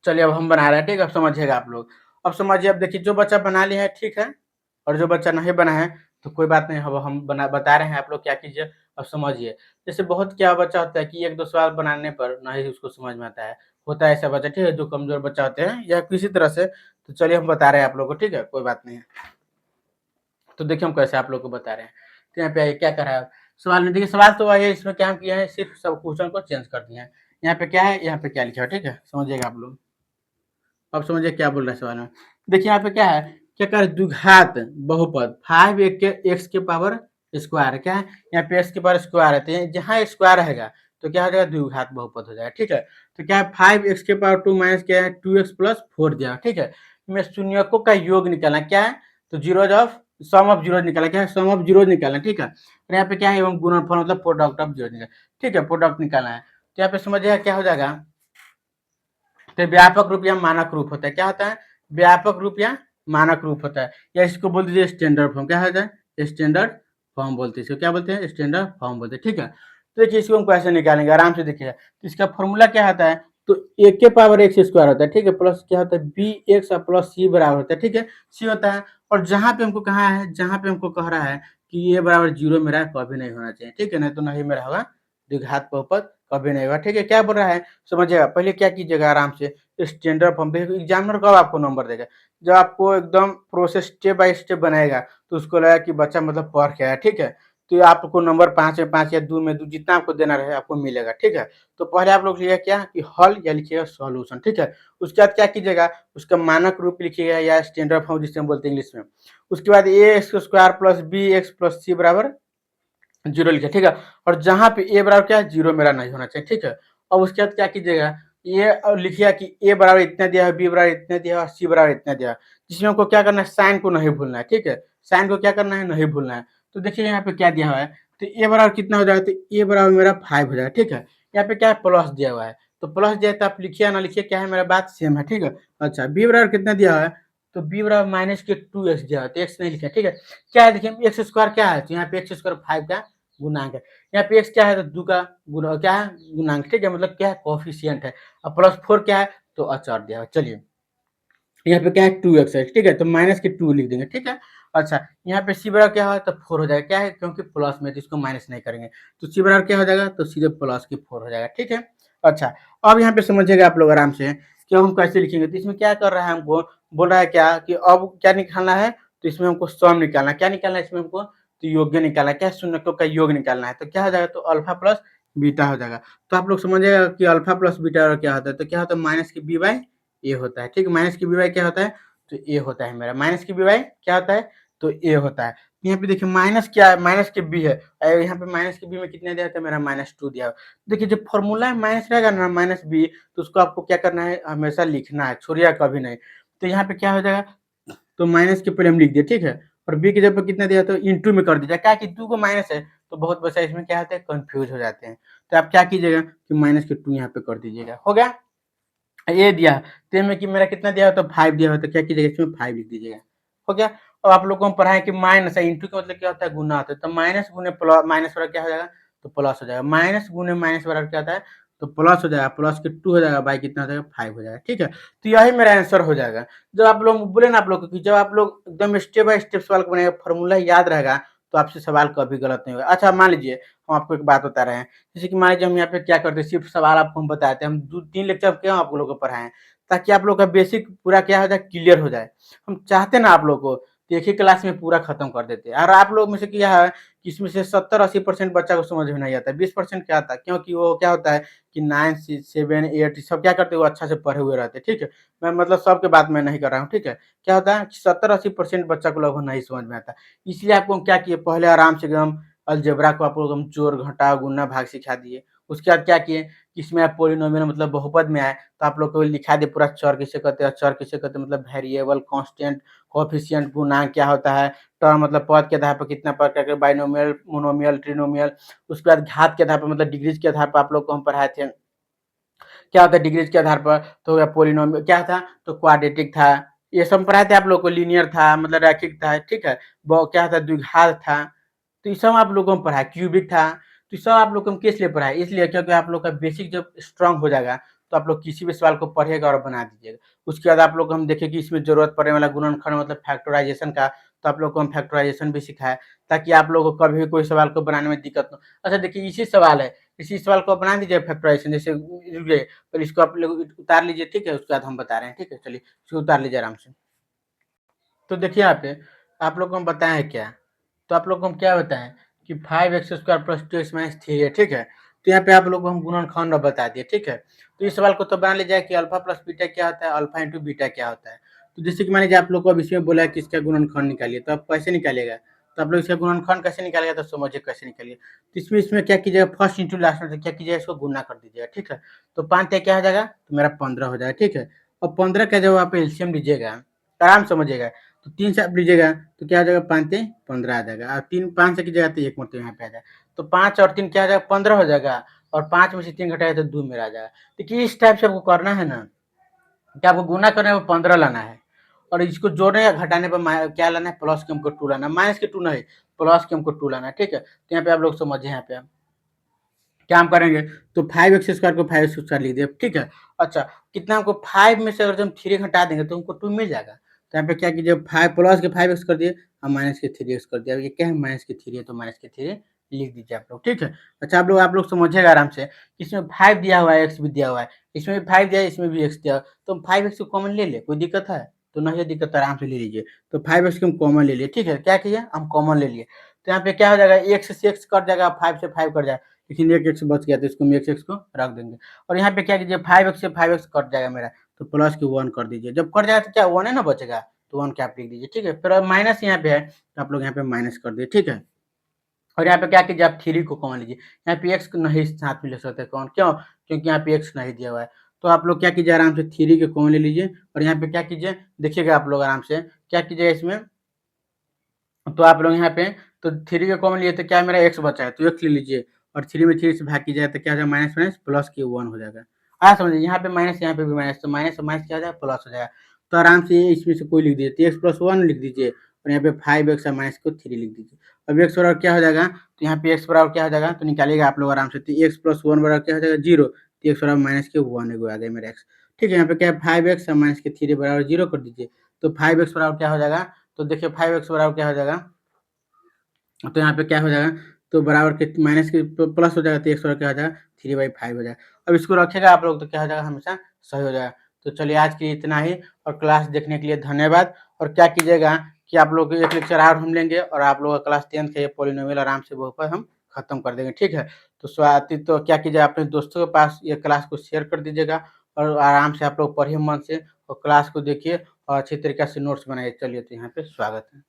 A: चलिए अब हम बना रहे हैं, ठीक है, अब समझिएगा आप लोग। अब समझिए, अब देखिए जो बच्चा बना लिया है ठीक है, और जो बच्चा नहीं बना है तो कोई बात नहीं, अब हम बता रहे हैं, आप लोग क्या कीजिए, अब समझिए। जैसे बहुत क्या बच्चा होता है कि 1-2 सवाल बनाने पर नहीं उसको समझ में आता है। होता है ऐसा बच्चा, ठीक है, जो कमज़ोर बच्चा होते हैं या किसी तरह से। तो चलिए हम बता रहे हैं आप लोग को, ठीक है, कोई बात नहीं है। तो देखिए हम कैसे आप लोग को बता रहे हैं। तो यहाँ पे आइए क्या कर रहा है सवाल में, देखिए सवाल तो वही है, इसमें क्या हम किए हैं, सिर्फ सब क्वेश्चन को चेंज कर दिए हैं। यहाँ पे क्या है, यहाँ पे क्या लिखा है, ठीक है, समझिएगा आप लोग। अब समझिए क्या बोल रहा है सवाल में। देखिए यहाँ पे क्या है, क्या कर द्विघात बहुपद 5 एक्स के पावर स्क्वायर, क्या है यहाँ पे एक्स के पावर स्क्वायर है, तो जहाँ स्क्वायर रहेगा तो क्या हो जाएगा, द्विघात बहुपद हो जाएगा, ठीक है। तो क्या है 5x के पावर 2 माइनस क्या है 2x प्लस 4 दिया, ठीक है। मैं शून्यकों का योग निकालना, क्या है, तो zeros of sum of zeros निकालना, क्या है सम ऑफ जीरोज निकालना, ठीक है। और यहाँ पे क्या है, एवं गुणनफल मतलब प्रोडक्ट ऑफ जीरोज निकालना, ठीक है, प्रोडक्ट निकालना है। तो यहाँ पे समझिएगा क्या हो जाएगा, तो व्यापक रूप या मानक रूप होता है, क्या होता है, व्यापक रूप या मानक रूप होता है, या इसको बोल दीजिए स्टैंडर्ड फॉर्म, क्या होता है स्टैंडर्ड फॉर्म बोलते हैं इसको, क्या बोलते हैं स्टैंडर्ड फॉर्म बोलते हैं, ठीक है। तो देखिए इसको हम कैसे निकालेंगे, आराम से देखिए। तो इसका फॉर्मूला क्या होता है, तो ए के पावर एक्स स्क्वायर होता है, ठीक है, प्लस क्या होता है बी एक्स प्लस सी बराबर होता है, ठीक है, सी होता है। और जहां पे हमको कहा है, जहां पे हमको कह रहा है कि ये बराबर जीरो मेरा कभी नहीं होना चाहिए, ठीक है, नहीं तो नहीं मेरा होगा द्विघात बहुपद, कभी नहीं होगा, ठीक है। क्या बोल रहा है समझिएगा, पहले क्या कीजिएगा आराम से स्टैंडर्ड फॉर्म देखिए, एग्जामिनर कब आपको नंबर देगा, जब आपको एकदम प्रोसेस स्टेप बाय स्टेप बनाएगा, तो उसको लगा कि बच्चा मतलब पढ़ के आया, ठीक है। तो ये आपको नंबर 5 में 5 या 2 में 2 जितना आपको देना रहे आपको मिलेगा, ठीक है। तो पहले आप लोग लिखिएगा क्या कि हल या लिखिएगा सॉल्यूशन, ठीक है। उसके बाद क्या कीजिएगा, उसका मानक रूप लिखिएगा या स्टैंडर्ड फॉर्म जिसे हम बोलते हैं इंग्लिश में। उसके बाद A X square plus B X plus C बराबर जीरो लिखे, ठीक है। और जहां पे ए बराबर क्या है जीरो मेरा नहीं होना चाहिए, ठीक है। अब उसके बाद क्या कीजिएगा, ये लिखिएगा कि ए बराबर इतना दिया है, बी बराबर इतना दिया है और सी बराबर इतना दिया है, जिसमें हमको क्या करना है, साइन को नहीं भूलना है, ठीक है। साइन को क्या करना है, नहीं भूलना है। तो देखिए यहाँ पे क्या दिया हुआ है, तो ए बराबर कितना हो जाएगा, तो ए बराबर मेरा 5 हो जाएगा, ठीक है। यहाँ पे क्या है प्लस दिया हुआ है, तो प्लस दिया है तो आप लिखिए या ना लिखिए, क्या है मेरा बात सेम है, ठीक है। अच्छा बी बराबर कितना दिया है, तो बी बराबर माइनस के 2x दिया है, तो x नहीं लिखा, ठीक है। क्या है देखिए, एक्स स्क्वायर क्या है, तो यहाँ पे एक्स स्क्वायर 5 का गुणांक है, यहाँ पे x क्या है, तो 2 का गुना क्या है, गुणांक, ठीक है, मतलब क्या है, कोएफिशिएंट है। अब प्लस 4 क्या है, तो अचर दिया है। चलिए यहाँ पे क्या है 2x है, ठीक है, तो माइनस के 2 लिख देंगे, ठीक है। अच्छा यहाँ पे सी बराबर क्या है, तो 4 हो जाएगा, क्या है, क्योंकि प्लस में, तो इसको माइनस नहीं करेंगे, तो सी बराबर क्या हो जाएगा, तो सीधे प्लस की 4 हो जाएगा, ठीक है। अच्छा अब यहाँ पे समझिएगा आप लोग आराम से कि हम कैसे लिखेंगे, तो इसमें क्या कर रहा है, हमको बोल रहा है क्या कि अब क्या निकालना है, तो इसमें हमको सम निकालना है, क्या निकालना है इसमें हमको, तो योग निकालना है, क्या शून्यकों का योग निकालना है, तो क्या हो जाएगा, तो अल्फा प्लस बीटा हो जाएगा। तो आप लोग समझिएगा कि अल्फा प्लस बीटा क्या होता है, तो क्या होता है, माइनस की बी बाई ए होता है, ठीक है, माइनस की बी बाई क्या होता है, तो ए होता है मेरा, माइनस की बी बाई क्या होता है, तो ए होता है। यहाँ पे देखिए माइनस क्या है, माइनस के बी है, यहाँ पे माइनस के बी में कितना दिया था, मेरा -2 दिया है। देखिए जब फॉर्मूला में माइनस रहेगा ना, माइनस बी, तो उसको आपको क्या करना है, हमेशा लिखना है, छोड़िएगा कभी नहीं। तो यहाँ पे क्या हो जाएगा, तो माइनस के पहले हम लिख दिए, ठीक है, और बी की जगह पर कितना दिया, तो इंटू में कर दीजिए, क्या कि 2 को माइनस है, तो बहुत बच्चा इसमें क्या होता है, कंफ्यूज हो जाते हैं। तो आप क्या कीजिएगा कि माइनस के 2 यहाँ पे कर दीजिएगा, हो गया। ये दिया, तो इसमें कि मेरा कितना दिया हो, तो 5 दिया हो, तो क्या कीजिएगा, इसमें 5 लिख दीजिएगा, हो गया। और आप लोगों को हम पढ़ाएं कि माइनस है, इंटू का मतलब क्या होता है, गुना होता है, तो माइनस गुने प्लस, माइनस बराबर क्या हो जाएगा, तो प्लस हो जाएगा, माइनस गुने माइनस बराबर क्या होता है, तो प्लस हो जाएगा, प्लस के 2 हो जाएगा, बाई कितना हो जाएगा, 5 हो जाएगा, ठीक है। तो यही मेरा आंसर हो जाएगा। जब आप लोग बोले ना, आप लोग को कि जब आप लोग एकदम स्टेप बाय स्टेप सवाल को बनाएगा, फॉर्मूला याद रहेगा, तो आपसे सवाल कभी गलत नहीं होगा। अच्छा मान लीजिए हम आपको एक बात बता रहे हैं, जैसे कि मान लीजिए हम यहाँ पे क्या करते हैं, सिर्फ सवाल आपको हम बताते हैं, हम 2-3 लेक्चर क्यों आप लोगों को पढ़ाएं, ताकि आप लोग का बेसिक पूरा क्या हो जाए, क्लियर हो जाए। हम चाहते हैं ना आप लोग को कि एक ही क्लास में पूरा खत्म कर देते हैं, और आप लोग में से क्या है कि इसमें से 70-80% बच्चा को समझ में नहीं आता है, 20% क्या आता है, क्योंकि वो क्या होता है कि 9 7 8 सब क्या करते हैं, वो अच्छा से पढ़े हुए रहते हैं, ठीक है। मैं मतलब सबके बात मैं नहीं कर रहा हूँ, ठीक है। क्या होता है कि 70-80% बच्चा को लगभग नहीं समझ में आता, इसलिए आपको हम क्या किए, पहले आराम से एकदम अलजेब्रा को आप लोग हम जोड़ घटाव गुना भाग सिखा दिए। उसके बाद क्या किए कि इसमें आप पोलिनोमियल मतलब बहुपद में आए, तो आप लोग को लिखा दे पूरा चर किसे कहते हैं, चर किसे कहते हैं, मतलब वेरिएबल, कांस्टेंट, कोएफिशिएंट, गुणांक क्या होता है, टर्म मतलब पद के आधार पर कितना प्रकार के, बाइनोमियल, मोनोमियल, ट्रिनोमियल। उसके बाद घात के आधार पर मतलब डिग्रीज के आधार पर आप लोग को हम पढ़ाए थे, क्या होता है डिग्रीज के आधार पर, तो या पोलिनोमियल क्या था, तो क्वाड्रेटिक था, ये सब पढ़ाए थे आप लोग को, लीनियर था मतलब रैखिक था, ठीक है। क्या था, द्विघात था, तो ये सब आप लोगों को पढ़ा, क्यूबिक था। तो ये सब आप लोग को हम किस लिए पढ़ाए, इसलिए क्योंकि आप लोग का बेसिक जब स्ट्रांग हो जाएगा, तो आप लोग किसी भी सवाल को पढ़िएगा और बना दीजिएगा। उसके बाद आप लोग को हम देखें कि इसमें जरूरत पड़ने वाला गुणनखंड मतलब फैक्टराइजेशन का, तो आप लोग को हम फैक्टराइजेशन भी सिखाए, ताकि आप लोग को कभी भी कोई सवाल को बनाने में दिक्कत न हो। अच्छा देखिए इसी सवाल है, इसी सवाल को बना दीजिए फैक्टराइजेशन, जैसे ये पर इसको आप लोग उतार लीजिए, ठीक है, उसके बाद हम बता रहे हैं, ठीक है। चलिए इसको उतार लीजिए आराम से। तो देखिए यहाँ पे आप लोग को हम बताएं है क्या, तो आप लोग को हम क्या बताएं कि 5x² प्लस 2x-3 है, ठीक है। तो यहाँ पे आप लोग को हम गुणनखंड बता दिए, ठीक है। तो इस सवाल को तो बना लीजिए कि अल्फा प्लस बीटा क्या होता है, अल्फा इंटू बीटा क्या होता है। तो जैसे कि मान लीजिए आप लोग को अब इसमें बोला है कि इसका गुणनखंड निकालिए, तो आप कैसे निकालिएगा, तो आप लोग इसका गुणनखंड कैसे निकालिएगा, तो समझिए कैसे निकालिए। तो इसमें इसमें क्या कीजिएगा, फर्स्ट इंटू लास्ट में क्या कीजिएगा, इसको गुना कर दीजिएगा, ठीक है। तो 5 क्या हो जाएगा, तो मेरा 15 हो जाएगा, ठीक है। और 15 का जब आप एलसीएम लीजिएगा, आराम समझिएगा, तो 3 से आप लीजिएगा तो क्या आ जाएगा, 5 3 15 आ जाएगा, और 3 5 से की जगह तो 1 मतलब यहाँ पे आ जाएगा, तो 5 और 3 क्या आ जाएगा, 15 हो जाएगा, और 5 में से 3 घटाया तो 2 मेरा आ जाएगा। देखिए इस टाइप से आपको करना है ना, कि आपको गुना करने पर 15 लाना है, और इसको जोड़ने या घटाने पर क्या लाना है, प्लस के हमको 2 लाना है, माइनस के 2 नहीं, प्लस के हमको 2 लाना है, ठीक है। तो यहाँ पे आप लोग समझिए, यहाँ पे क्या हम करेंगे, तो 5x² को 5x² लिख दिया, ठीक है। अच्छा कितना हमको 5 में से अगर हम 3 घटा देंगे तो हमको 2 मिल जाएगा। तो यहाँ पे क्या कीजिए, 5 प्लस के 5x कर दिए और माइनस के 3x कर दिया, ये क्या है, माइनस के 3 है, तो माइनस के 3 लिख दीजिए आप लोग, ठीक है। अच्छा आप लोग समझिएगा आराम से, इसमें 5 दिया हुआ है, x भी दिया हुआ है, इसमें भी 5 दिया है, इसमें भी x दिया हुआ है, तो हम 5x को कॉमन ले ले, कोई दिक्कत है, तो नहीं है दिक्कत, आराम से ले लीजिए। तो 5x को हम कॉमन ले लिए, ठीक है, क्या किया हम कॉमन ले लिए, तो यहाँ पे क्या हो जाएगा, x से x कट जाएगा, 5 से 5 कट जाएगा, लेकिन एक एक्स बच गया, तो इसको हम एक्स को रख देंगे। और यहाँ पे क्या कीजिए, 5x से 5x कट जाएगा मेरा, तो प्लस के 1 कर दीजिए, जब कट जाएगा तो क्या 1 है ना बचेगा, तो 1 क्या लिख दीजिए, ठीक है। फिर माइनस यहाँ पे है, तो आप लोग यहाँ पे माइनस कर दिए, ठीक है। और यहाँ पे क्या कीजिए, आप 3 को कॉमन लीजिए, यहाँ पे x नहीं साथ में ले सकते, कौन क्यों, क्योंकि यहाँ पे x नहीं दिया हुआ है। तो आप लोग क्या कीजिए, आराम से 3 के कॉमन ले लीजिए, और यहाँ पे क्या कीजिए, देखिएगा आप लोग आराम से क्या कीजिए इसमें, तो आप लोग यहाँ पे तो 3 का कॉमन लिए तो क्या मेरा x बचा है, तो x ले लीजिए, और 3 में 3 से भाग कीजिएगा तो क्या हो जाएगा, माइनस माइनस प्लस के 1 हो जाएगा। आया समझ? यहाँ पे माइनस, यहाँ पे भी माइनस, तो माइनस से माइनस क्या हो जाएगा, प्लस हो जाएगा। तो आराम से इसमें से कोई लिख दीजिए, तो एक्स प्लस 1 लिख दीजिए और यहाँ पे 5x और माइनस को 3 लिख दीजिए। अब एक्स बराबर क्या हो जाएगा, तो यहाँ पे एक्स बराबर क्या हो जाएगा, तो निकालिएगा आप लोग आराम से। तो एक्स प्लस 1 बराबर क्या हो जाएगा, 0। तो एक्स बराबर माइनस के 1 एगो आ गया मेरा एक्स। ठीक है, यहाँ पे क्या है, 5x और माइनस के 3 बराबर 0 कर दीजिए। तो 5x बराबर क्या हो जाएगा, तो देखिए 5x बराबर क्या हो जाएगा, तो यहाँ पे क्या हो जाएगा, तो बराबर के माइनस के प्लस हो जाएगा, तो एक्स बराबर क्या हो जाएगा, 3/5 हो जाएगा। अब इसको रखेगा आप लोग तो क्या हो जाएगा, हमेशा सही हो जाएगा। तो चलिए आज के लिए इतना ही, और क्लास देखने के लिए धन्यवाद। और क्या कीजिएगा कि आप लोग एक लेक्चर और हम लेंगे और आप लोग क्लास 10 का ये पॉलिनोमियल आराम से बहुपद हम खत्म कर देंगे, ठीक है। तो स्वाति तो क्या कीजिएगा, अपने दोस्तों के पास ये क्लास को शेयर कर दीजिएगा और आराम से आप लोग पढ़िए मन से और क्लास को देखिए और अच्छी तरीके से नोट्स बनाइए। चलिए, तो यहाँ पे स्वागत है।